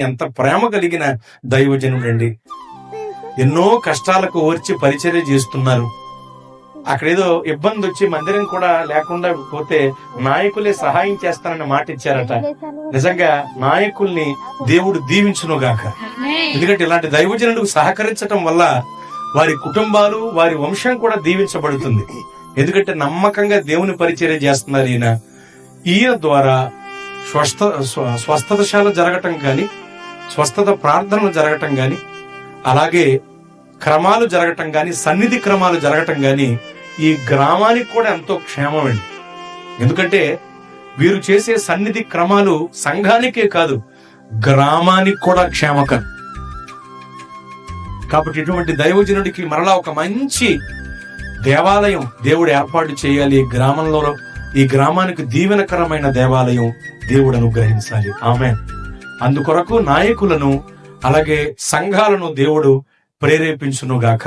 ఎంత ప్రేమ కలిగిన దైవజనుడండి. ఎన్నో కష్టాలకు ఓర్చి పరిచర్య చేస్తున్నారు. అక్కడేదో ఇబ్బంది వచ్చి మందిరం కూడా లేకుండా పోతే నాయకులే సహాయం చేస్తానన్న మాట ఇచ్చారట. నిజంగా నాయకుల్ని దేవుడు దీవించునుగాక. ఎందుకంటే ఇలాంటి దైవజనులకు సహకరించటం వల్ల వారి కుటుంబాలు, వారి వంశం కూడా దీవించబడుతుంది. ఎందుకంటే నమ్మకంగా దేవుని పరిచర్య చేస్తున్నారు ఈయన ద్వారా స్వస్థతశాల జరగటం గాని, స్వస్థత ప్రార్థనలు జరగటం గాని, అలాగే క్రమాలు జరగటం గాని, సన్నిధి క్రమాలు జరగటం గాని ఈ గ్రామానికి కూడా ఎంతో క్షేమమండి. ఎందుకంటే వీరు చేసే సన్నిధి క్రమాలు సంఘానికే కాదు, గ్రామానికి కూడా క్షేమకరం. కాబట్టి ఇటువంటి దైవజనుడికి మరలా ఒక మంచి దేవాలయం దేవుడు ఏర్పాటు చేయాలి. ఈ గ్రామానికి దీవెనకరమైన దేవాలయం దేవుడు అనుగ్రహించాలి. ఆమేన్. అందుకొరకు నాయకులను అలాగే సంఘాలను దేవుడు ప్రేరేపించునుగాక.